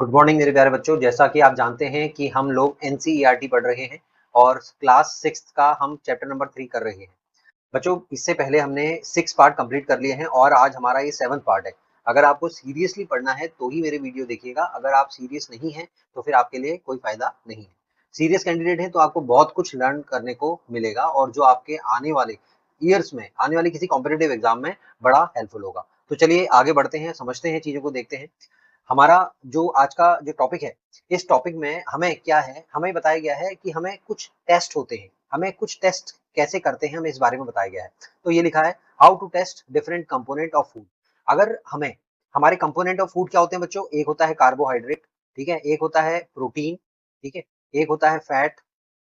Good morning मेरे प्यारे बच्चों। जैसा कि आप जानते हैं कि हम लोग एनसीईआरटी पढ़ रहे हैं और क्लास 6 का हम चैप्टर नंबर 3 कर रहे हैं। बच्चों, इससे पहले हमने 6 पार्ट कंप्लीट कर लिए हैं और आज हमारा ये 7th पार्ट है। अगर आपको सीरियसली पढ़ना है तो ही मेरे वीडियो देखिएगा, अगर आप सीरियस नहीं हैं तो फिर आपके लिए कोई फायदा नहीं है। सीरियस कैंडिडेट हैं तो आपको बहुत कुछ लर्न करने को मिलेगा और जो आपके आने वाले ईयर्स में, आने वाले किसी कॉम्पिटिटिव एग्जाम में बड़ा हेल्पफुल होगा। तो चलिए आगे बढ़ते हैं, समझते हैं, चीजों को देखते हैं। हमारा जो आज का जो टॉपिक है, इस टॉपिक में हमें क्या है, हमें बताया गया है कि हमें कुछ टेस्ट होते हैं, हमें कुछ टेस्ट कैसे करते हैं हमें इस बारे में बताया गया है। तो ये लिखा है how to test different component of food. अगर हमें, हमारे कंपोनेंट ऑफ फूड क्या होते हैं बच्चों? एक होता है कार्बोहाइड्रेट, ठीक है, एक होता है प्रोटीन, ठीक है, एक होता है फैट,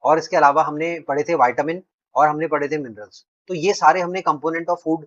और इसके अलावा हमने पढ़े थे विटामिन और हमने पढ़े थे मिनरल्स। तो ये सारे हमने कंपोनेंट ऑफ फूड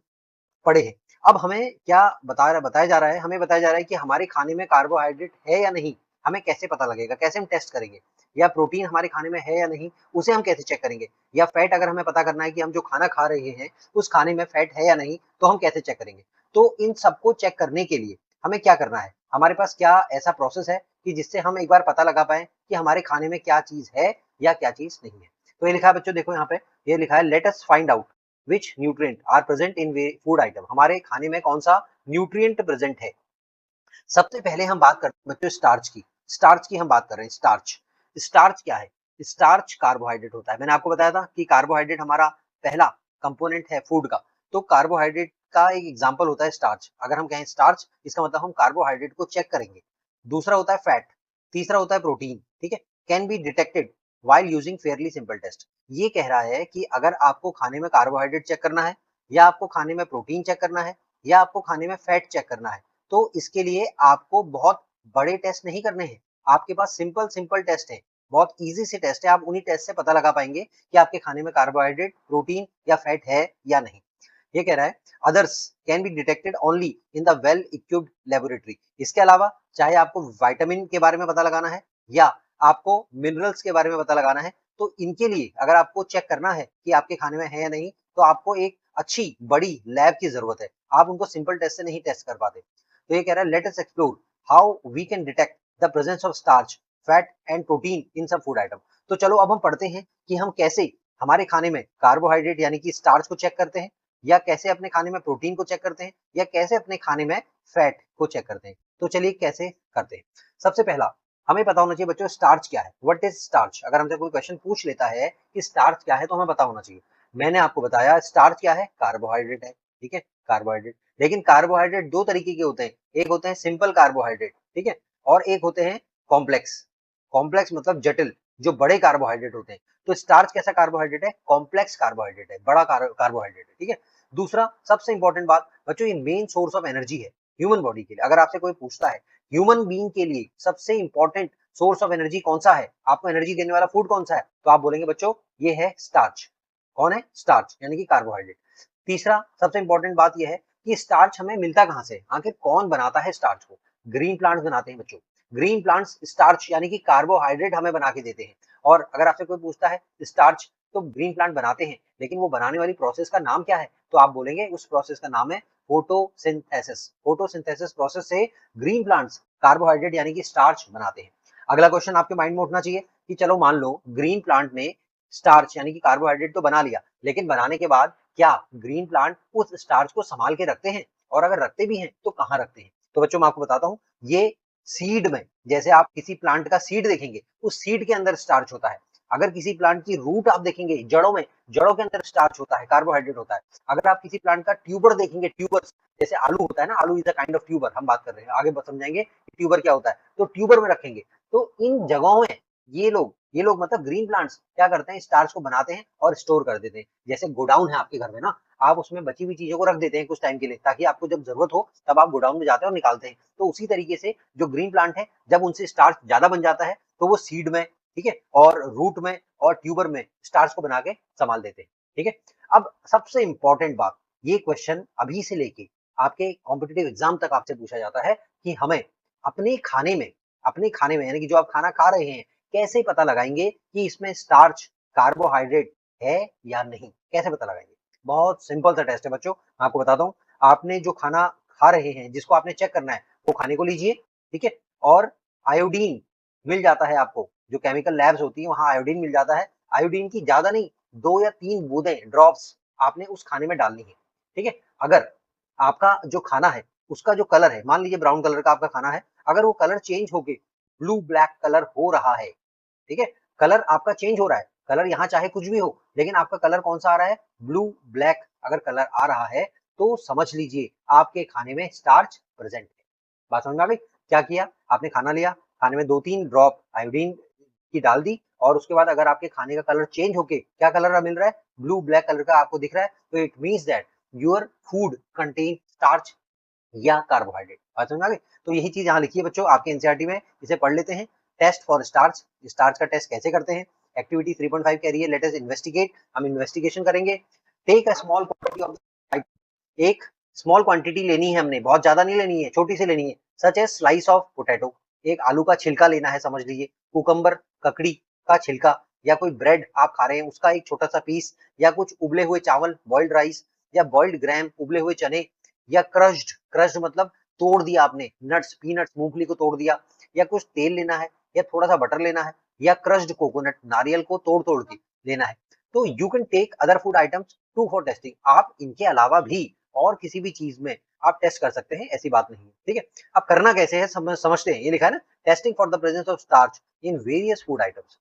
पड़े हैं। अब हमें क्या बताया जा रहा है? हमें बताया जा रहा है कि हमारे खाने में कार्बोहाइड्रेट है या नहीं, हमें कैसे पता लगेगा, कैसे हम टेस्ट करेंगे? या प्रोटीन हमारे खाने में है या नहीं, उसे हम कैसे चेक करेंगे? या फैट अगर हमें पता करना है कि हम जो खाना खा रहे हैं उस खाने में फैट है या नहीं, तो हम कैसे चेक करेंगे? तो इन सबको चेक करने के लिए हमें क्या करना है? हमारे पास क्या ऐसा प्रोसेस है कि जिससे हम एक बार पता लगा पाए कि हमारे खाने में क्या चीज है या क्या चीज नहीं है? तो ये लिखा है बच्चों, देखो यहाँ पे, ये लिखा है let us find out which nutrient are present in food item. हमारे खाने में कौन सा न्यूट्रिएंट प्रेजेंट है? सबसे पहले हम बात करते हैं बच्चों स्टार्च की। स्टार्च की हम बात कर रहे हैं। स्टार्च, स्टार्च क्या है? स्टार्च कार्बोहाइड्रेट होता है। मैंने आपको बताया था कि कार्बोहाइड्रेट हमारा पहला कंपोनेंट है फूड का। तो कार्बोहाइड्रेट का एक एग्जांपल होता है स्टार्च। अगर हम कहें स्टार्च, इसका मतलब हम कार्बोहाइड्रेट को चेक करेंगे। दूसरा होता है फैट, तीसरा होता है प्रोटीन, ठीक है। Can be detected while using fairly simple test. ये कह रहा है कि अगर आपको खाने में कार्बोहाइड्रेट चेक करना है, या आपको खाने में प्रोटीन चेक करना है, या आपको खाने में फैट चेक करना है, तो इसके लिए आपको बहुत बड़े टेस्ट नहीं करने हैं। आपके पास सिंपल सिंपल टेस्ट है, बहुत इजी से टेस्ट है। आप उन्हीं टेस्ट से पता लगा पाएंगे कि आपके खाने में कार्बोहाइड्रेट, प्रोटीन या फैट है या नहीं। ये कह रहा है others can be detected only in the well equipped laboratory. इसके अलावा चाहे आपको विटामिन के बारे में पता लगाना है या आपको मिनरल्स के बारे में पता लगाना है, तो इनके लिए अगर आपको चेक करना है कि आपके खाने में है या नहीं, तो आपको एक अच्छी बड़ी लैब की जरूरत है। आप उनको सिंपल टेस्ट से नहीं टेस्ट कर पाते। तो ये कह रहा है let us explore how we can detect the presence of starch, fat and protein in some food item. तो चलो अब हम पढ़ते हैं कि हम कैसे हमारे खाने में कार्बोहाइड्रेट यानी कि स्टार्च को चेक करते हैं, या कैसे अपने खाने में प्रोटीन को चेक करते हैं, या कैसे अपने खाने में फैट को चेक करते हैं। तो चलिए कैसे करते हैं। सबसे पहला हमें पता होना चाहिए बच्चों स्टार्च क्या है। What is starch? अगर हमसे कोई क्वेश्चन पूछ लेता है कि स्टार्च क्या है, तो हमें पता होना चाहिए। मैंने आपको बताया स्टार्च क्या है, कार्बोहाइड्रेट है, ठीक है, कार्बोहाइड्रेट। लेकिन कार्बोहाइड्रेट दो तरीके के होते हैं, एक होते हैं सिंपल कार्बोहाइड्रेट, ठीक है, और एक होते हैं कॉम्प्लेक्स। कॉम्प्लेक्स मतलब जटिल, जो बड़े कार्बोहाइड्रेट होते हैं। तो स्टार्च कैसा कार्बोहाइड्रेट है? कॉम्प्लेक्स कार्बोहाइड्रेट है, बड़ा कार्बोहाइड्रेट है, ठीक है। दूसरा सबसे इंपॉर्टेंट बात बच्चों, ये मेन सोर्स ऑफ एनर्जी है ह्यूमन बॉडी के लिए। अगर आपसे कोई पूछता है ह्यूमन बीइंग के लिए सबसे इंपॉर्टेंट सोर्स ऑफ एनर्जी कौन सा है, आपको एनर्जी देने वाला फूड कौन सा है, तो आप बोलेंगे बच्चों ये है स्टार्च। कौन है? स्टार्च यानी कि कार्बोहाइड्रेट। तीसरा सबसे इंपॉर्टेंट बात यह है कि स्टार्च हमें मिलता कहां से? आखिर कौन बनाता है स्टार्च को? ग्रीन प्लांट्स बनाते हैं बच्चों। ग्रीन प्लांट्स स्टार्च यानी कि कार्बोहाइड्रेट हमें बना के देते हैं। और अगर आपसे कोई पूछता है स्टार्च तो ग्रीन प्लांट बनाते हैं, लेकिन वो बनाने वाली प्रोसेस का नाम क्या है, तो आप बोलेंगे उस प्रोसेस का नाम है फोटोसिंथेसिस। फोटोसिंथेसिस प्रोसेस से ग्रीन प्लांट्स कार्बोहाइड्रेट यानी कि स्टार्च बनाते हैं। अगला क्वेश्चन आपके माइंड में उठना चाहिए कि चलो मान लो ग्रीन प्लांट ने स्टार्च यानी कि कार्बोहाइड्रेट तो बना लिया, लेकिन बनाने के बाद क्या ग्रीन प्लांट उस स्टार्च को संभाल के रखते हैं? और अगर रखते भी हैं तो कहाँ रखते हैं? तो बच्चों मैं आपको बताता हूँ, ये सीड में, जैसे आप किसी प्लांट का सीड देखेंगे, उस सीड के अंदर स्टार्च होता है। अगर किसी प्लांट की रूट आप देखेंगे, जड़ों में, जड़ों के अंदर स्टार्च होता है, कार्बोहाइड्रेट होता है। अगर आप किसी प्लांट का ट्यूबर देखेंगे, ट्यूबर जैसे आलू होता है ना, आलू is a kind of tuber, हम बात कर रहे हैं, आगे समझाएंगे ट्यूबर क्या होता है। तो ट्यूबर में रखेंगे, तो इन जगहों में ये लोग मतलब ग्रीन प्लांट्स क्या करते हैं, स्टार्च को बनाते हैं और स्टोर कर देते हैं। जैसे गोडाउन है आपके घर में ना, आप उसमें बची हुई चीजों को रख देते हैं कुछ टाइम के लिए, ताकि आपको जब जरूरत हो तब आप गोडाउन में जाते हैं और निकालते हैं। तो उसी तरीके से जो ग्रीन प्लांट है, जब उनसे स्टार्च ज्यादा बन जाता है तो वो सीड में, ठीक है, और रूट में और ट्यूबर में स्टार्च को बना के संभाल देते हैं, ठीक है। अब सबसे इंपॉर्टेंट बात, ये क्वेश्चन अभी से लेके आपके कॉम्पिटिटिव एग्जाम तक आपसे पूछा जाता है कि हमें अपने खाने में, अपने खाने में यानी कि जो आप खाना खा रहे हैं, कैसे पता लगाएंगे कि इसमें स्टार्च, कार्बोहाइड्रेट है या नहीं? कैसे पता लगाएंगे? बहुत सिंपल सा टेस्ट है बच्चों, मैं आपको बताता हूँ। आपने जो खाना खा रहे हैं, जिसको आपने चेक करना है, वो खाने को लीजिए, ठीक है, और आयोडीन मिल जाता है आपको, जो केमिकल लैब्स होती है वहां आयोडीन मिल जाता है। आयोडीन की ज्यादा नहीं, 2 या 3 बूंदें ड्रॉप्स आपने उस खाने में डालनी है। ठीक है, अगर आपका जो खाना है उसका जो कलर है, मान लीजिए ब्राउन कलर का आपका खाना है, अगर वो कलर चेंज होके ब्लू ब्लैक कलर हो रहा है, ठीक है, कलर आपका चेंज हो रहा है, कलर यहाँ चाहे कुछ भी हो, लेकिन आपका कलर कौन सा आ रहा है, ब्लू ब्लैक अगर कलर आ रहा है, तो समझ लीजिए आपके खाने में स्टार्च प्रेजेंट है। बात समझ में आ गई? क्या किया आपने, खाना लिया, खाने में 2-3 ड्रॉप आयोडीन की डाल दी, और उसके बाद अगर आपके खाने का कलर चेंज होके क्या कलर मिल रहा है, ब्लू ब्लैक कलर का आपको दिख रहा है, तो it means that your food contain starch या कार्बोहाइड्रेट। बात समझ में आ गई? तो यही चीज यहाँ लिखी है बच्चों आपके एनसीईआरटी में, इसे पढ़ लेते हैं। टेस्ट फॉर स्टार्च, स्टार्च का टेस्ट कैसे करते हैं। एक्टिविटी 3.5 कह रही है लेट अस इन्वेस्टिगेट, हम इन्वेस्टिगेशन करेंगे। Take a small quantity of, एक स्मॉल क्वांटिटी लेनी है हमने, बहुत ज्यादा नहीं लेनी है, छोटी सी लेनी है। Such as slice of potato, एक आलू का छिलका लेना है समझ लीजिए, कुकम्बर ककड़ी का छिलका, या कोई ब्रेड आप खा रहे हैं उसका एक छोटा सा पीस, या कुछ उबले हुए चावल बॉइल्ड राइस, या बॉइल्ड ग्राम उबले हुए चने, या क्रश्ड, क्रश्ड मतलब तोड़ दिया आपने, नट्स पीनट्स मूंगफली को तोड़ दिया, या कुछ तेल लेना है, या थोड़ा सा बटर लेना है, या क्रश्ड कोकोनट नारियल को तोड़ तोड़ के लेना है। तो you can take other food items too for testing, आप इनके अलावा भी और किसी भी चीज में आप टेस्ट कर सकते हैं, ऐसी बात नहीं है। ठीक है, अब करना कैसे है समझते हैं। ये लिखा है ना, testing for the presence of starch in various food items.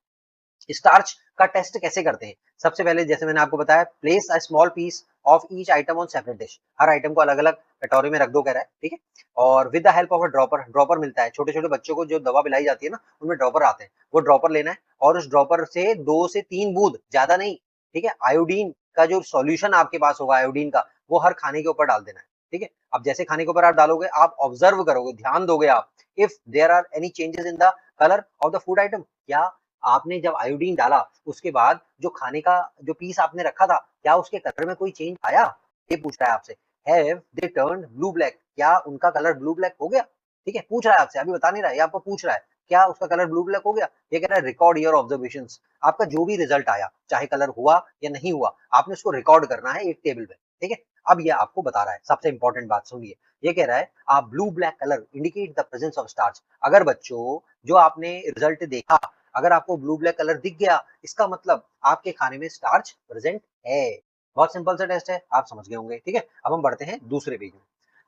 Starch का टेस्ट कैसे करते हैं, सबसे पहले जैसे मैंने आपको बताया, place a small piece of each item on separate dish, हर आइटम को अलग अलग कटोरी में रख दो कह रहा है। ठीक है, और with the help of a dropper, dropper मिलता है छोटे छोटे बच्चों को जो दवा पिलाई जाती है ना, उनमें ड्रॉपर आते हैं, वो ड्रॉपर लेना है, और उस ड्रॉपर से 2 से 3 बूंद, ज्यादा नहीं, ठीक है, आयोडीन का जो सॉल्यूशन आपके पास होगा आयोडीन का, वो हर खाने के ऊपर डाल देना है। ठीक है, अब जैसे खाने के ऊपर आप डालोगे, आप ऑब्जर्व करोगे, ध्यान दोगे आप, if there are any changes in the colour of the food item, क्या आपने जब आयोडीन डाला उसके बाद जो खाने का जो पीस आपने रखा था, क्या उसके कलर में कोई चेंज आया, ये पूछ रहा है आपसे। Have they turned blue black, क्या उनका कलर ब्लू ब्लैक हो गया। ठीक है, पूछ रहा है आपसे, अभी बता नहीं रहा है, ये आपको पूछ रहा है क्या उसका कलर ब्लू ब्लैक हो गया। ये कह रहा है रिकॉर्ड योर ऑब्जर्वेशंस, आपका जो भी रिजल्ट आया, चाहे कलर हुआ या नहीं हुआ, आपने उसको रिकॉर्ड करना है एक टेबल में। ठीक है, अब ये आपको बता रहा है, सबसे इंपॉर्टेंट बात सुनिए, ये कह रहा है आप blue black colour indicate the presence of starch. अगर बच्चों जो आपने रिजल्ट देखा, अगर आपको ब्लू ब्लैक कलर दिख गया, इसका मतलब आपके खाने में स्टार्च प्रेजेंट है। बहुत सिंपल सा टेस्ट है, आप समझ गए होंगे। ठीक है, अब हम बढ़ते हैं दूसरे पेज में।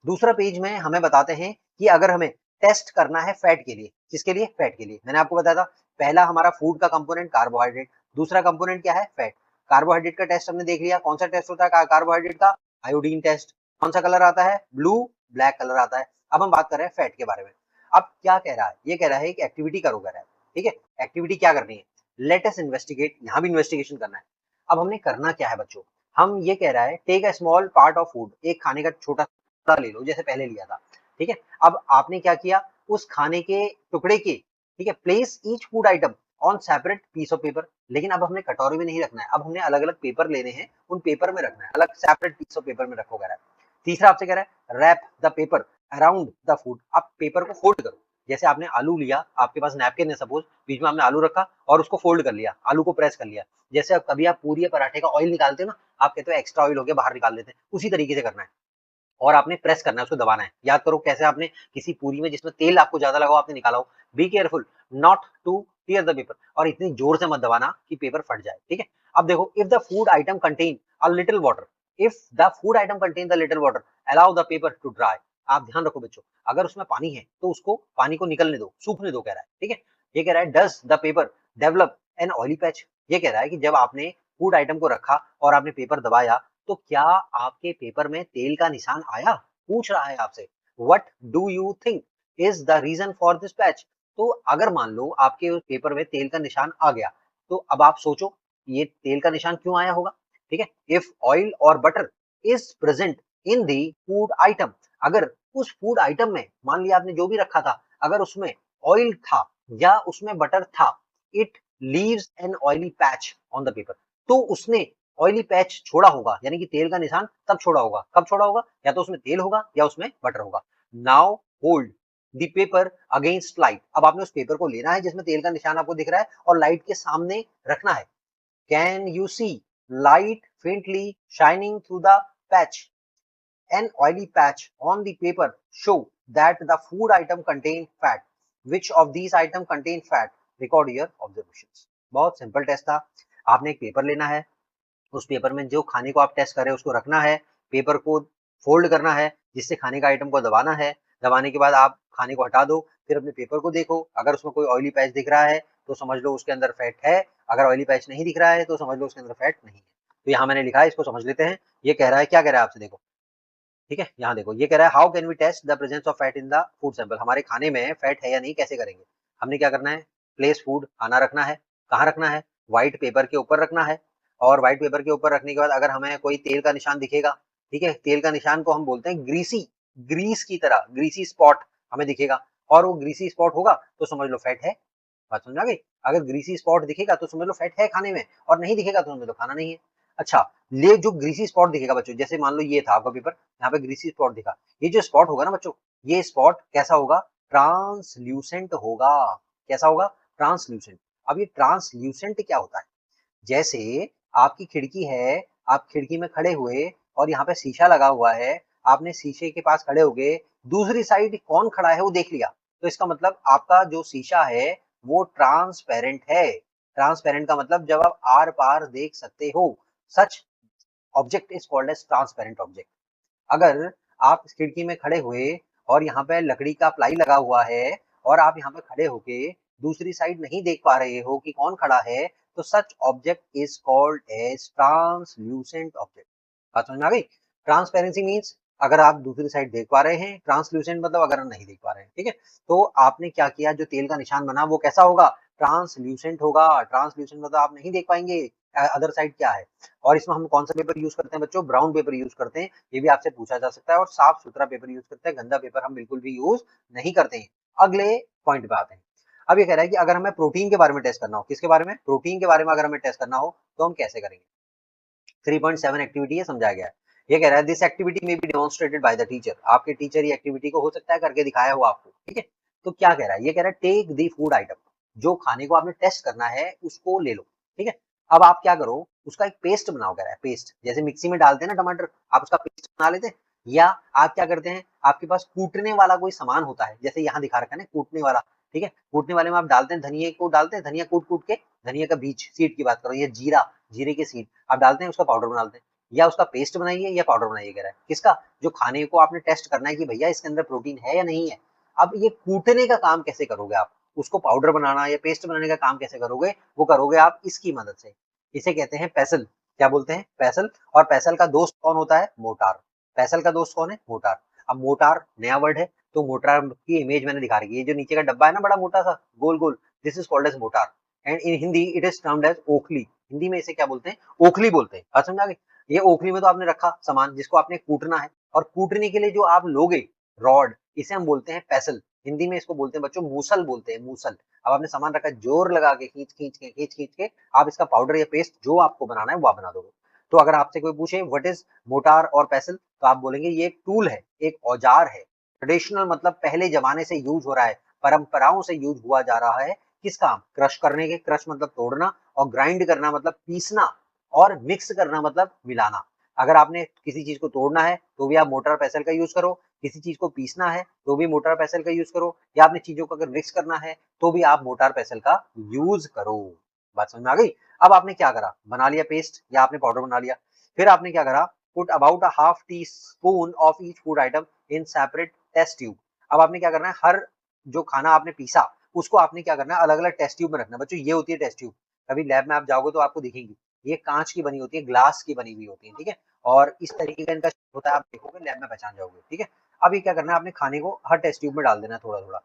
दूसरा पेज में हमें बताते हैं कि अगर हमें टेस्ट करना है फैट के लिए, किसके लिए, फैट के लिए। मैंने आपको बताया था पहला हमारा फूड का कंपोनेंट कार्बोहाइड्रेट, दूसरा कंपोनेंट क्या है, फैट। कार्बोहाइड्रेट का टेस्ट हमने देख लिया, कौन सा टेस्ट होता है कार्बोहाइड्रेट का, आयोडीन टेस्ट। कौन सा कलर आता है, ब्लू ब्लैक कलर आता है। अब हम बात कर रहे हैं फैट के बारे में। अब क्या कह रहा है, ये कह रहा है कि एक्टिविटी करो कह रहा है। ठीक है, एक्टिविटी क्या करनी है, लेट अस इन्वेस्टिगेट, यहाँ भी इन्वेस्टिगेशन करना है। अब हमने करना क्या है बच्चों, हम ये कह रहा है take a small part of food, एक खाने का छोटा टुकड़ा ले लो जैसे पहले लिया था। ठीक है, अब आपने क्या किया, उस खाने के टुकड़े के, ठीक है, place each food item on separate piece of paper, लेकिन अब हमने कटोरी में नहीं रखना है, अब हमने अलग अलग पेपर लेने हैं, उन पेपर में रखना है, अलग सेपरेट पीस ऑफ पेपर में रखो कह रहा है। तीसरा आपसे कह रहा है wrap the paper around the food, आप पेपर को फोल्ड करो, जैसे आपने आलू लिया, आपके पास नैपकिन है सपोज, बीच में आपने आलू रखा और उसको फोल्ड कर लिया, आलू को प्रेस कर लिया, जैसे अब कभी आप पूरी या पराठे का ऑयल निकालते हो ना, आप कहते हो एक्स्ट्रा ऑयल हो गया बाहर निकाल देते हैं, उसी तरीके से करना है, और आपने प्रेस करना है, उसको दबाना है। याद करो कैसे आपने किसी पूरी में जिसमें तेल आपको ज्यादा लगा आपने निकाला हो, be careful not two tier the paper, और इतनी जोर से मत दबाना कि पेपर फट जाए। ठीक है, अब देखो, if the food atom contain a little water, if the food atom contain the little water allow the paper two dry, आप ध्यान रखो बच्चों, अगर उसमें पानी है तो उसको पानी को निकलने दो, सूखने दो कह रहा है। ठीक है, ये कह रहा है does the paper develop an oily patch, ये कह रहा है कि जब आपने फूड आइटम को रखा और आपने पेपर दबाया, तो क्या आपके पेपर में तेल का निशान आया, पूछ रहा है आपसे। What do you think is the reason for this patch, तो अगर मान लो आपके पेपर में तेल का निशान आ गया, तो अब आप सोचो ये तेल का निशान क्यों आया होगा। ठीक है, इफ ऑयल और butter is present in the food item, अगर उस फूड आइटम में मान लिया आपने जो भी रखा था, अगर उसमें ऑयल था या उसमें बटर था, it leaves an oily patch on the paper, तो उसने ऑयली पैच छोड़ा होगा, यानी कि तेल का निशान तब छोड़ा होगा, कब छोड़ा होगा, या तो उसमें तेल होगा या उसमें बटर होगा। Now hold the paper against light, अब आपने उस पेपर को लेना है जिसमें तेल का निशान आपको दिख रहा है और लाइट के सामने रखना है। Can you see light faintly shining through the patch, an oily patch on the paper show that the food item contain fat, which of these atom contain fat, record your observations. बहुत simple test था। आपने एक paper लेना है, उस paper में जो खाने को आप टेस्ट कर रहे हैं उसको रखना है, पेपर को फोल्ड करना है जिससे खाने का आइटम को दबाना है, दबाने के बाद आप खाने को हटा दो, फिर अपने पेपर को देखो, अगर उसमें कोई ऑयली पैच दिख रहा है तो समझ लो उसके अंदर फैट है, अगर ऑयली पैच नहीं दिख रहा है तो समझ लो उसके अंदर फैट नहीं है। तो यहाँ मैंने लिखा है, इसको समझ लेते हैं। ये कह रहा है, क्या कह रहा है आपसे, देखो ठीक है, यहाँ देखो ये कह रहा है how can we test the presence of fat in the food sample, हमारे खाने में फैट है या नहीं कैसे करेंगे। हमने क्या करना है, प्लेस फूड, खाना रखना है, कहाँ रखना है, व्हाइट पेपर के ऊपर रखना है, और व्हाइट पेपर के ऊपर रखने के बाद अगर हमें कोई तेल का निशान दिखेगा, ठीक है, तेल का निशान को हम बोलते हैं ग्रीसी, ग्रीस की तरह ग्रीसी स्पॉट हमें दिखेगा, और वो ग्रीसी स्पॉट होगा तो समझ लो फैट है। बात समझ आ गई। अगर ग्रीसी स्पॉट दिखेगा तो समझ लो फैट है खाने में, और नहीं दिखेगा तो समझ लो खाना नहीं है। अच्छा, ले जो ग्रीसी स्पॉट दिखेगा बच्चों, जैसे मान लो ये था आपका पेपर, यहाँ पे ग्रीसी स्पॉट दिखा, ये जो स्पॉट होगा ना बच्चों, ये स्पॉट कैसा होगा, ट्रांसल्यूसेंट होगा। कैसा होगा, ट्रांसल्यूसेंट। अब ये ट्रांसल्यूसेंट क्या होता है, जैसे आपकी खिड़की है, आप खिड़की में खड़े हुए और यहाँ पे शीशा लगा हुआ है, आपने शीशे के पास खड़े हो गए, दूसरी साइड कौन खड़ा है वो देख लिया, तो इसका मतलब आपका जो शीशा है वो ट्रांसपेरेंट है। ट्रांसपेरेंट का मतलब जब आप आर पार देख सकते हो, such object is called as transparent object. अगर आप इस खिड़की में खड़े हुए और यहाँ पे लकड़ी का प्लाई लगा हुआ है और आप यहाँ पे खड़े होके दूसरी साइड नहीं देख पा रहे हो कि कौन खड़ा है, तो such object is called as translucent object. बात समझ में आ गई। ट्रांसपेरेंसी मीन्स अगर आप दूसरी साइड देख पा रहे हैं, ट्रांसल्यूसेंट मतलब अगर हम नहीं देख पा रहे हैं, ठीक है। तो आपने क्या किया, जो तेल का निशान बना वो कैसा होगा, ट्रांसल्यूसेंट होगा। ट्रांसल्यूसेंट मतलब आप नहीं देख पाएंगे अदर साइड क्या है। और इसमें हम कौन सा पेपर यूज करते हैं बच्चों, ब्राउन पेपर यूज करते हैं, ये भी आपसे पूछा जा सकता है। और साफ सुथरा पेपर यूज करते हैं, गंदा पेपर हम बिल्कुल भी यूज नहीं करते हैं। अगले पॉइंट पे आते हैं। अब ये कह रहा है कि अगर हमें प्रोटीन के बारे में टेस्ट करना हो, किसके बारे में, प्रोटीन के बारे में अगर हमें टेस्ट करना हो तो हम कैसे करेंगे। 3.7 एक्टिविटी है, समझाया गया है। ये कह रहा है दिस एक्टिविटी में be demonstrated by the teacher, आपके टीचर ये एक्टिविटी को हो सकता है करके दिखाया हो आपको, ठीक है। तो क्या कह रहा है, ये कह रहा है टेक द फूड आइटम, जो खाने को आपने टेस्ट करना है उसको ले लो, ठीक है। अब आप क्या करो, उसका एक पेस्ट बनाओ, कह रहा है पेस्ट, जैसे मिक्सी में डालते हैं ना टमाटर, आप उसका पेस्ट बना लेते हैं। या आप क्या करते हैं, आपके पास कूटने वाला कोई सामान होता है, जैसे यहाँ दिखा रखा है ना कूटने वाला, ठीक है। कूटने वाले में आप डालते हैं धनिया को, डालते हैं धनिया कूट कूट के, धनिया का बीज, सीड की बात करो, ये जीरा, जीरे के सीड आप डालते हैं, उसका पाउडर बना लेते हैं, या उसका पेस्ट बनाइए या पाउडर बनाइए, कह रहा है किसका, जो खाने को आपने टेस्ट करना है कि भैया इसके अंदर प्रोटीन है या नहीं है। अब ये कूटने का काम कैसे करोगे आप, उसको पाउडर बनाना या पेस्ट बनाने का काम कैसे करोगे, वो करोगे आप इसकी मदद से। इसे कहते हैं पैसल, क्या बोलते हैं, पैसल। और पैसल का दोस्त कौन होता है, मोटार। पैसल का दोस्त कौन है, मोटार। अब मोटार नया वर्ड है, तो मोटार की इमेज मैंने दिखा रखी है, जो नीचे का डब्बा है ना बड़ा मोटा सा गोल गोल, this is called as mortar, and in Hindi it is termed as ओखली। हिंदी में इसे क्या बोलते हैं, ओखली बोलते हैं। बात समझ आ गई। ये ओखली में तो आपने रखा सामान जिसको आपने कूटना है, और कूटने के लिए जो आप लोगे रॉड, इसे हम बोलते हैं पैसल। हिंदी में इसको बोलते हैं बच्चों मूसल, बोलते हैं मूसल। अब आपने सामान रखा, जोर लगा के खींच खींच के आप इसका पाउडर या पेस्ट जो आपको बनाना है वो आप बना दोगे। तो अगर आपसे कोई पूछे व्हाट इज मोटार और पैसल, तो आप बोलेंगे ये एक टूल है, एक औजार है। ट्रेडिशनल मतलब पहले जमाने से यूज हो रहा है, परंपराओं से यूज हुआ जा रहा है, किस काम, क्रश करने के, क्रश मतलब तोड़ना, और ग्राइंड करना मतलब पीसना, और मिक्स करना मतलब मिलाना। अगर आपने किसी चीज को तोड़ना है तो भी आप मोटर पैसल का यूज करो, किसी चीज को पीसना है तो भी मोटर पैसल का यूज करो, या आपने चीजों को अगर मिक्स करना है तो भी आप मोटर पैसल का यूज करो। बात समझ में आ गई। अब आपने क्या करा, बना लिया पेस्ट या आपने पाउडर बना लिया, फिर आपने क्या करा, put about a half teaspoon of each food item in separate test tube. अब आपने क्या करना है, हर जो खाना आपने पीसा उसको आपने क्या करना है, अलग अलग टेस्ट ट्यूब में रखना है। बच्चों ये होती है टेस्ट ट्यूब, कभी लैब में आप जाओगे तो आपको दिखेंगी, ये कांच की बनी होती है, ग्लास की बनी हुई होती है, ठीक है। और इस तरीके का इनका shape होता है, आप देखोगे लैब में पहचान जाओगे, ठीक है। अब ये क्या करना है, आपने खाने को हर टेस्ट ट्यूब में डाल देना है थोड़ा थोड़ा।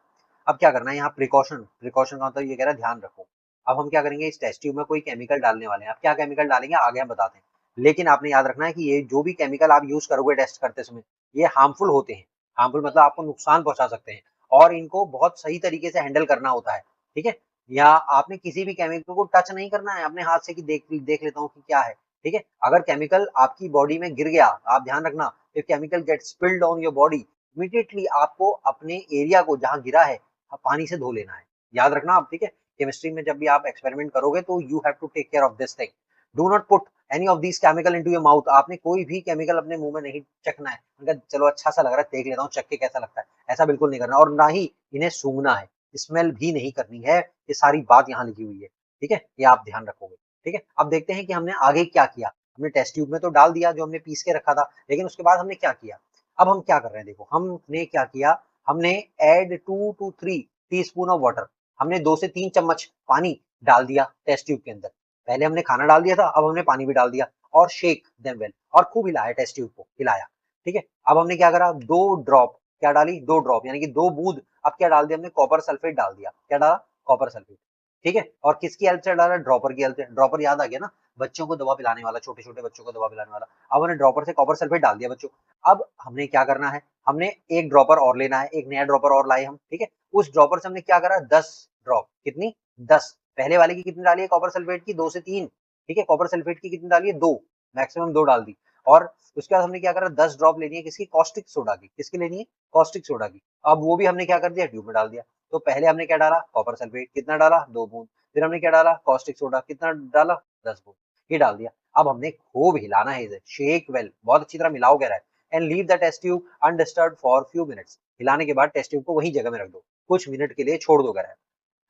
अब क्या करना है, यहाँ प्रिकॉशन, प्रिकॉशन का मतलब ये कह रहा है ध्यान रखो। अब हम क्या करेंगे, इस टेस्ट ट्यूब में कोई केमिकल डालने वाले हैं, अब क्या केमिकल डालेंगे आगे हम बताते हैं। लेकिन आपने याद रखना है कि ये जो भी केमिकल आप यूज करोगे टेस्ट करते समय, ये हार्मफुल होते हैं। हार्मफुल मतलब आपको नुकसान पहुंचा सकते हैं, और इनको बहुत सही तरीके से हैंडल करना होता है, ठीक है। या आपने किसी भी केमिकल को टच नहीं करना है अपने हाथ से कि देख देख लेता हूँ कि क्या है, ठीक है। अगर केमिकल आपकी बॉडी में गिर गया, आप ध्यान रखना, if chemical get spilled on your body, immediately आपको अपने एरिया को जहां गिरा है पानी से धो लेना है। याद रखना आप, ठीक है। केमिस्ट्री में जब भी आप एक्सपेरिमेंट करोगे तो you have to take care of this thing. Do not put any of this chemical into your mouth, आपने कोई भी केमिकल अपने मुंह में नहीं चखना है, चलो अच्छा सा लग रहा है देख लेता हूँ चख के कैसा लगता है, ऐसा बिल्कुल नहीं करना, और ना ही इन्हें सूंघना है। स्मेल भी नहीं करनी है। ये सारी बात यहाँ लिखी हुई है, ठीक है, ये आप ध्यान रखोगे, ठीक है। अब देखते हैं कि हमने आगे क्या किया। हमने टेस्ट ट्यूब में तो डाल दिया जो हमने पीस के रखा था, लेकिन उसके बाद हमने क्या किया। अब हम क्या कर रहे हैं, देखो हमने क्या किया, हमने add 2 to 3 teaspoon of water, हमने 2 से 3 चम्मच पानी डाल दिया टेस्ट ट्यूब के अंदर। पहले हमने खाना डाल दिया था, अब हमने पानी भी डाल दिया और शेक देम वेल, और खूब हिलाया टेस्ट ट्यूब को, हिलाया, ठीक है। अब हमने क्या करा, 2 ड्रॉप क्या डाली, 2 ड्रॉप यानी कि 2 बूंद। अब क्या डाल दिया हमने, कॉपर सल्फेट डाल दिया। क्या डाला, कॉपर सल्फेट, ठीक है। और किसकी हेल्प से डाला, ड्रॉपर की हेल्प से। ड्रॉपर याद आ गया ना, बच्चों को दवा पिलाने वाला, छोटे छोटे बच्चों को दवा पिलाने वाला। अब हमने ड्रॉपर से कॉपर सल्फेट डाल दिया बच्चों। अब हमने क्या करना है, हमने एक ड्रॉपर और लेना है, एक नया ड्रॉपर और लाए हम, ठीक है। उस ड्रॉपर से हमने क्या करा, 10 ड्रॉप, कितनी, 10। पहले वाले की कितनी डाली है कॉपर सल्फेट की, 2 से 3, ठीक है। कॉपर सल्फेट की कितनी डाली है, 2, मैक्सिमम 2 डाल दी। और उसके बाद हमने क्या करा, 10 ड्रॉप लेनी है किसकी, कॉस्टिक सोडा की। किसकी लेनी है, कॉस्टिक सोडा की। अब वो भी हमने क्या कर दिया, ट्यूब में डाल दिया। तो पहले हमने क्या डाला, कॉपर सल्फेट, कितना डाला, 2 बूंद। फिर हमने क्या डाला, कॉस्टिक सोडा, कितना डाला, 10 बूंद, ये डाल दिया। अब हमने खूब हिलाना है इसे, शेक वेल, बहुत अच्छी तरह मिलाओ कह रहा है। And leave the test tube undisturbed for few minutes. हिलाने के बाद टेस्ट ट्यूब को वही जगह में रख दो, कुछ मिनट के लिए छोड़ दो कह रहा है।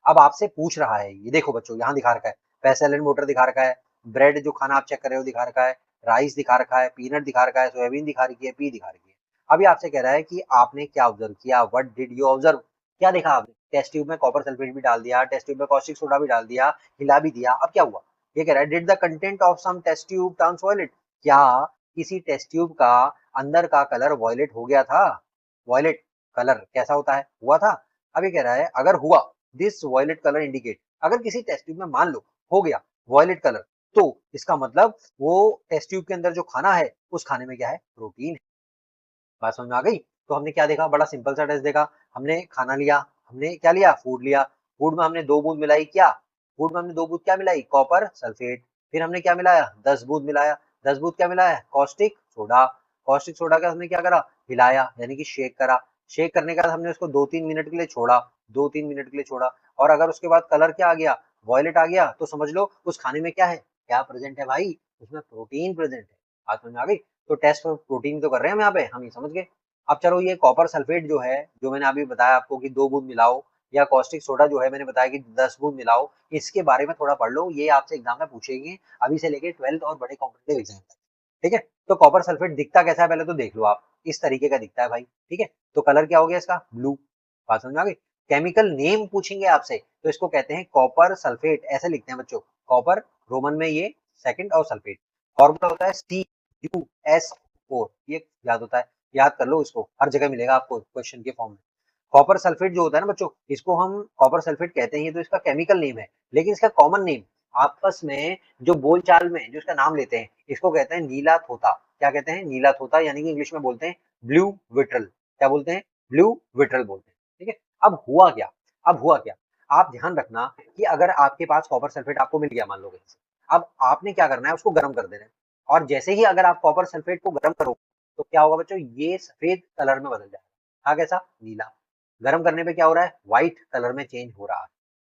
अब आपसे पूछ रहा है, ये देखो बच्चों यहाँ दिखा रखा है, पेसेल एंड मोटर दिखा रखा है, ब्रेड जो खाना आप चेक कर रहे हो दिखा रखा है, राइस दिखा रखा है, पीनट दिखा रखा है, सोयाबीन दिखा रखी है, पी दिखा रखी है। अभी आपसे कह रहा है कि आपने क्या ऑब्जर्व किया, व्हाट डिड यू ऑब्जर्व, क्या देखा आपने। टेस्ट ट्यूब में कॉपर सल्फेट भी डाल दिया, टेस्ट ट्यूब में कॉस्टिक सोडा भी डाल दिया, हिला भी दिया, अब क्या हुआ। ये कह रहा है, did the content of some test tube turns violet, क्या किसी टेस्ट ट्यूब का अंदर का कलर वॉयलेट हो गया था। वॉयलेट कलर कैसा होता है, हुआ था। अब ये कह रहा है, अगर हुआ, दिस वॉयलेट कलर इंडिकेट, अगर किसी टेस्ट ट्यूब में मान लो हो गया वॉयलेट कलर, तो इसका मतलब वो टेस्ट ट्यूब के अंदर जो खाना है उस खाने में क्या है, प्रोटीन है। बात समझ में आ गई। तो हमने क्या देखा, बड़ा सिंपल सा टेस्ट देखा। हमने खाना लिया, हमने क्या लिया, फूड लिया। फूड में हमने 2 बूंद मिलाई, क्या, फूड में हमने 2 बूंद क्या मिलाई, कॉपर सल्फेट। फिर हमने क्या मिलाया, 10 बूंद मिलाया। 10 बूंद क्या मिलाया, कॉस्टिक सोडा। कॉस्टिक सोडा का हमने क्या करा, हिलाया, यानी कि शेक करा। शेक करने के बाद हमने उसको 2-3 मिनट के लिए छोड़ा, 2-3 मिनट के लिए छोड़ा। और अगर उसके बाद कलर क्या आ गया, वॉयलेट आ गया, तो समझ लो उस खाने में क्या है, क्या प्रेजेंट है भाई, उसमें प्रोटीन प्रेजेंट है। बात समझ में आ गई। तो टेस्ट फॉर प्रोटीन तो कर रहे हैं हम यहाँ पे, हम ये समझ गए। अब चलो ये कॉपर सल्फेट जो है, जो मैंने अभी बताया आपको कि 2 बूंद मिलाओ, या कॉस्टिक सोडा जो है मैंने बताया कि 10 बूंद मिलाओ, इसके बारे में थोड़ा पढ़ लो, ये आपसे एग्जाम में पूछेंगे अभी से लेके 12th और बड़े कॉम्पिटेटिव एग्जाम तक, ठीक है। तो कॉपर सल्फेट दिखता कैसा है, पहले तो देख लो आप, इस तरीके का दिखता है भाई, ठीक है। तो कलर क्या हो गया इसका, ब्लू। बात समझ में आ गई। केमिकल नेम पूछेंगे आपसे, तो इसको कहते हैं कॉपर सल्फेट, ऐसे लिखते हैं बच्चों, कॉपर रोमन में ये सेकंड, और सल्फेट फॉर्मूला होता है CuSO4, ये याद होता है, याद कर लो इसको, हर जगह मिलेगा आपको क्वेश्चन के फॉर्म में। कॉपर सल्फेट जो होता है ना बच्चों, इसको हम कॉपर सल्फेट कहते हैं, ये तो इसका केमिकल नेम है, लेकिन इसका कॉमन नेम आपस में जो बोलचाल में जो इसका नाम लेते हैं, इसको कहते हैं नीला थोता। क्या कहते हैं, नीला थोता, यानी कि इंग्लिश में बोलते हैं ब्लू विट्रल। क्या बोलते हैं, ब्लू विट्रल बोलते हैं, ठीक है। अब हुआ क्या, अब हुआ क्या, आप ध्यान रखना कि अगर आपके पास कॉपर सल्फेट आपको मिल गया मान लो कहीं से, अब आपने क्या करना है, उसको गर्म कर देना है। और जैसे ही अगर आप कॉपर सल्फेट को गर्म करो, तो क्या होगा बच्चों, ये सफेद कलर में बदल जाएगा। हाँ कैसा, नीला। गर्म करने पे क्या हो रहा है, व्हाइट कलर में चेंज हो रहा है।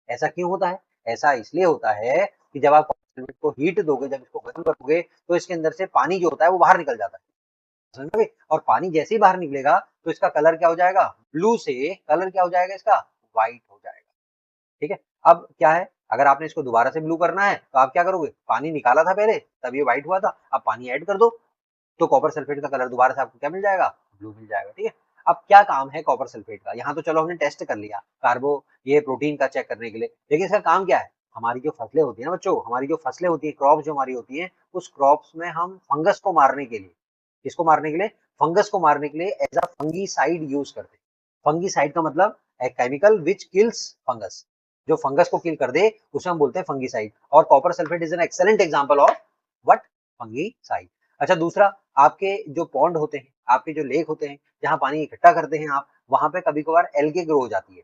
ऐसा क्यों होता है, ऐसा इसलिए होता है कि जब आप कॉपर सल्फेट को हीट दोगे, जब इसको गर्म करोगे, तो इसके अंदर से पानी जो होता है वो बाहर निकल जाता है, समझ में? और पानी जैसे ही बाहर निकलेगा, तो इसका कलर क्या हो जाएगा, ब्लू से कलर क्या हो जाएगा इसका, व्हाइट हो जाएगा, ठीक है। अब क्या है, अगर आपने इसको दोबारा से ब्लू करना है, तो आप क्या करोगे, पानी निकाला था पहले तब ये व्हाइट हुआ था, अब पानी ऐड कर दो, तो कॉपर सल्फेट का कलर दोबारा से आपको क्या मिल जाएगा, ब्लू मिल जाएगा, ठीक है। अब क्या काम है कॉपर सल्फेट का, यहाँ तो चलो हमने टेस्ट कर लिया कार्बो ये प्रोटीन का चेक करने के लिए, लेकिन इसका काम क्या है, हमारी जो फसलें होती है ना बच्चों, हमारी जो फसलें होती है, क्रॉप जो हमारी होती है, उस क्रॉप्स में हम फंगस को मारने के लिए, किसको मारने के लिए, फंगस को मारने के लिए एज अ फंगीसाइड यूज करते हैं। फंगीसाइड का मतलब है केमिकल विच किल्स फंगस, जो फंगस को किल कर दे उसे हम बोलते हैं फंगीसाइड। और copper sulphate is an excellent example of what, fungicide. अच्छा दूसरा, आपके जो पॉन्ड होते हैं, आपके जो लेक होते हैं, जहाँ पानी इकट्ठा करते हैं आप, वहां पे कभी कभार एल्गे ग्रो हो जाती है,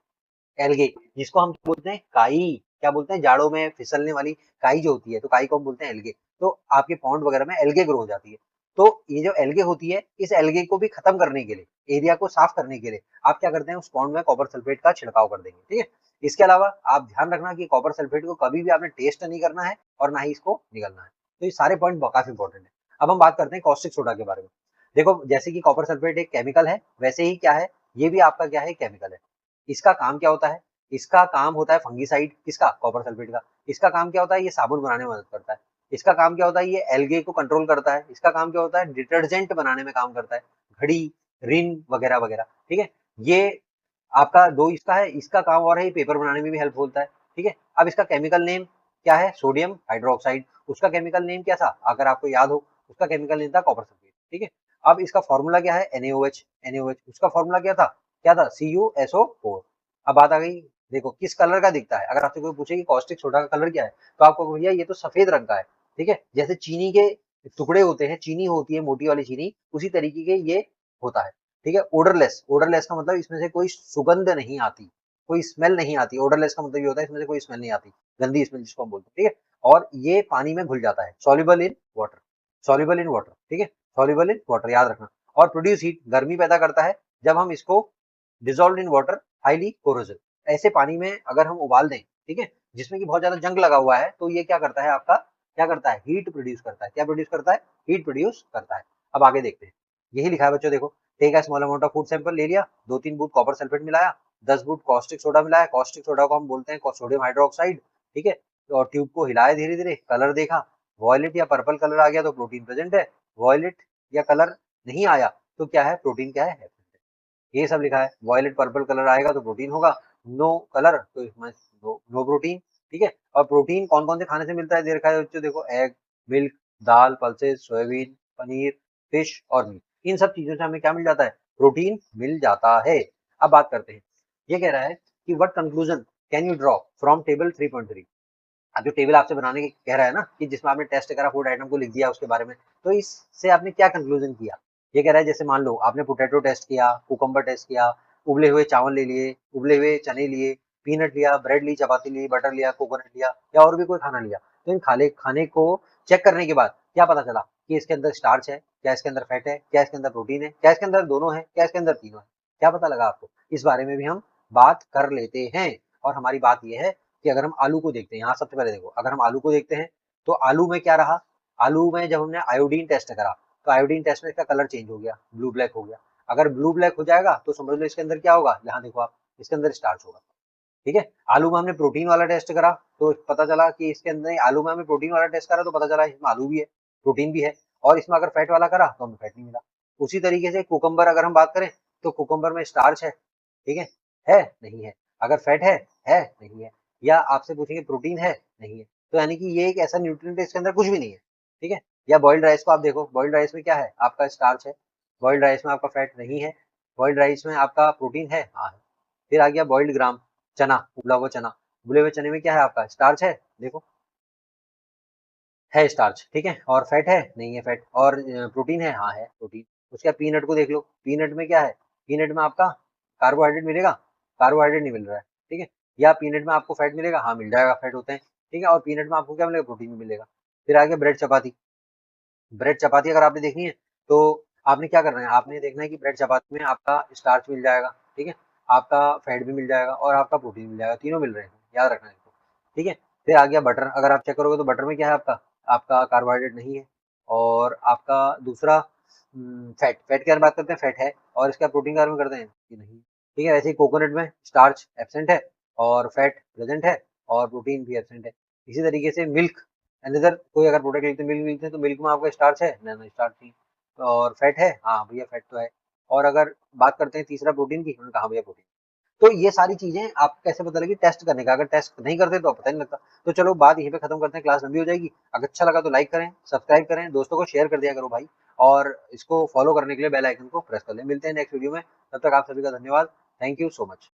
एल्गे, जिसको हम बोलते हैं काई। क्या बोलते हैं, जाड़ों में फिसलने वाली काई जो होती है, तो काई को हम बोलते हैं एल्गे। तो आपके पॉन्ड वगैरह में एल्गे ग्रो हो जाती है। तो ये जो एल्गे होती है, इस एल्गे को भी खत्म करने के लिए, एरिया को साफ करने के लिए आप क्या करते हैं, उस पॉन्ड में कॉपर सल्फेट का छिड़काव कर देंगे, ठीक है। इसके अलावा आप ध्यान रखना कि कॉपर सल्फेट को कभी भी आपने टेस्ट नहीं करना है और ना ही इसको निगलना है। तो ये सारे पॉइंट काफी इंपॉर्टेंट है। अब हम बात करते हैं कॉस्टिक सोडा के बारे में। देखो जैसे कि कॉपर सल्फेट एक केमिकल है, वैसे ही क्या है, ये भी आपका क्या है, केमिकल है। इसका काम क्या होता है, इसका काम होता है फंगीसाइड, किसका, कॉपर सल्फेट का। इसका काम क्या होता है, ये साबुन बनाने में मदद करता है। इसका काम क्या होता है, ये एल्गे को कंट्रोल करता है। इसका काम क्या होता है, डिटर्जेंट बनाने में काम करता है, घड़ी, रिन वगैरह वगैरह, ठीक है। ये आपका दो इसका है, इसका काम और है, ये पेपर बनाने में भी हेल्प होता है, ठीक है। अब इसका केमिकल नेम क्या है, सोडियम हाइड्रोक्साइड। उसका केमिकल नेम क्या था, अगर आपको याद हो, उसका केमिकल नेम था कॉपर सल्फेट, ठीक है। अब इसका फॉर्मूला क्या है, NaOH, NaOH। उसका फॉर्मूला क्या था, CuSO4। अब बात आ गई, देखो किस कलर का दिखता है। अगर आपसे कोई पूछे कि कॉस्टिक सोडा का कलर क्या है, तो आपको भैया ये तो सफेद रंग का है, ठीक है। जैसे चीनी के टुकड़े होते हैं, चीनी होती है मोटी वाली चीनी, उसी तरीके के ये होता है, ठीक है। ओडरलेस, ओडरलेस का मतलब इसमें से कोई सुगंध नहीं आती, कोई स्मेल नहीं आती। ओडरलेस का मतलब ये होता है इसमें से कोई स्मेल नहीं आती, गंदी स्मेल जिसको हम बोलते हैं, ठीक है। और ये पानी में घुल जाता है, soluble in water, soluble in water, ठीक है, सॉल्युबल इन वाटर, याद रखना। और प्रोड्यूस हीट, गर्मी पैदा करता है जब हम इसको dissolve in water, highly corrosive, ऐसे पानी में अगर हम उबाल दें, ठीक है, जिसमें कि बहुत ज्यादा जंग लगा हुआ है, तो ये क्या करता है आपका, क्या करता है, हीट प्रोड्यूस करता है। क्या प्रोड्यूस करता है, हीट प्रोड्यूस करता है। अब आगे देखते हैं, यही लिखा है बच्चों, देखो, take a small amount of food sample ले लिया, 2-3 बूंद कॉपर सल्फेट मिलाया, 10 बूंद कॉस्टिक सोडा मिलाया। कॉस्टिक सोडा को हम बोलते हैं सोडियम हाइड्रोक्साइड, ठीक है। और ट्यूब को हिलाया धीरे धीरे, कलर देखा, वॉयलेट या पर्पल कलर आ गया तो प्रोटीन प्रेजेंट है, वॉयलेट या कलर नहीं आया तो क्या है, प्रोटीन क्या है, ये सब लिखा है। वॉयलेट पर्पल कलर आएगा तो प्रोटीन होगा, नो कलर तो इसमें नो प्रोटीन, ठीक है। और प्रोटीन कौन कौन से खाने से मिलता है, दे रखा है बच्चों, देखो, एग, मिल्क, दाल, पल्सेस, सोयाबीन, पनीर, फिश और मीट, इन सब चीजों से हमें क्या मिल जाता है, प्रोटीन मिल जाता है। अब बात करते हैं, ये कह रहा है कि what conclusion can you draw from table 3.3। अब जो टेबल आपसे बनाने की कह रहा है ना, कि जिसमें आपने टेस्ट करा, फूड आइटम को लिख दिया उसके बारे में, तो इससे आपने क्या कंक्लूजन किया। ये कह रहा है जैसे मान लो आपने पोटैटो टेस्ट किया, कुकम्बर टेस्ट किया, उबले हुए चावल ले लिए, उबले हुए चने लिए, पीनट लिया, ब्रेड ली, चपाती ली, बटर लिया, कोकोनट लिया, या और भी कोई खाना लिया। तो इन खाने को चेक करने के बाद क्या पता चला कि इसके अंदर स्टार्च है, क्या इसके अंदर फैट है, क्या इसके अंदर प्रोटीन है, क्या इसके अंदर दोनों है, क्या इसके अंदर तीनों है, क्या पता लगा आपको, इस बारे में भी हम बात कर लेते हैं। और हमारी बात यह है कि अगर हम आलू को देखते हैं, यहाँ सबसे पहले देखो, अगर हम आलू को देखते हैं तो आलू में क्या रहा, आलू में जब हमने आयोडीन टेस्ट करा, तो आयोडीन टेस्ट में इसका कलर चेंज हो गया, ब्लू ब्लैक हो गया। अगर ब्लू ब्लैक हो जाएगा तो समझ लो इसके अंदर क्या होगा, यहाँ देखो आप, इसके अंदर स्टार्च होगा, ठीक है। आलू में हमने प्रोटीन वाला टेस्ट करा, तो पता चला कि इसके अंदर, आलू में हमने प्रोटीन वाला टेस्ट करा तो पता चला इसमें आलू भी है, प्रोटीन भी है। और इसमें अगर फैट वाला करा तो हमें फैट नहीं मिला। उसी तरीके से कुकम्बर अगर हम बात करें, तो कुकम्बर में स्टार्च है, ठीक है नहीं है। अगर फैट है नहीं है। या आपसे पूछेंगे प्रोटीन है, नहीं है। तो यानी कि ये एक ऐसा न्यूट्रिएंट है इसके अंदर कुछ भी नहीं है, ठीक है। या बॉइल्ड राइस को आप देखो, बॉइल्ड राइस में क्या है, आपका स्टार्च है, बॉइल्ड राइस में आपका फैट नहीं है, बॉइल्ड राइस में आपका प्रोटीन है, हाँ है। फिर आ गया बॉइल्ड ग्राम, चना, उबला हुआ चना, उबले हुए चने में क्या है, आपका स्टार्च है, देखो, है स्टार्च, ठीक है। और फैट है, नहीं है फैट। और प्रोटीन है, हाँ है प्रोटीन। उसके बाद पीनट को देख लो, पीनट में क्या है, पीनट में आपका कार्बोहाइड्रेट मिलेगा, कार्बोहाइड्रेट नहीं मिल रहा है, ठीक है। या पीनट में आपको फैट मिलेगा, हाँ मिल जाएगा, फैट होते हैं, ठीक है। और पीनट में आपको क्या मिलेगा, प्रोटीन भी मिलेगा। फिर आगे ब्रेड चपाती, ब्रेड चपाती अगर आपने देखनी है तो आपने क्या करना है, आपने देखना है कि ब्रेड चपाती में आपका स्टार्च मिल जाएगा, ठीक है, आपका फैट भी मिल जाएगा और आपका प्रोटीन मिल जाएगा, तीनों मिल रहे हैं, याद रखना है इसको, ठीक है। फिर आ गया बटर, अगर आप चेक करोगे तो बटर में क्या है, आपका आपका कार्बोहाइड्रेट नहीं है। और आपका दूसरा फैट, फैट की अगर बात करते हैं, फैट है। और इसका प्रोटीन की बात में करते हैं कि नहीं, ठीक है। वैसे ही कोकोनट में स्टार्च एब्सेंट है और फैट प्रेजेंट है और प्रोटीन भी एब्सेंट है। इसी तरीके से मिल्क, अनदर कोई अगर प्रोडक्ट लेते हैं, मिल्क लेते हैं, तो मिल्क में आपका स्टार्च है, ना स्टार्च नहीं। और फैट है, हाँ भैया फैट तो है। और अगर बात करते हैं तीसरा प्रोटीन की, उन्होंने कहा भैया प्रोटीन। तो ये सारी चीजें आपको कैसे पता लगी, टेस्ट करने का, अगर टेस्ट नहीं करते तो पता नहीं लगता। तो चलो बात यहीं पे खत्म करते हैं, क्लास लंबी हो जाएगी। अगर अच्छा लगा तो लाइक करें, सब्सक्राइब करें, दोस्तों को शेयर कर दिया करो भाई। और इसको फॉलो करने के लिए बेल आइकन को प्रेस कर लें। मिलते हैं नेक्स्ट वीडियो में, तब तक आप सभी का धन्यवाद। Thank you so much.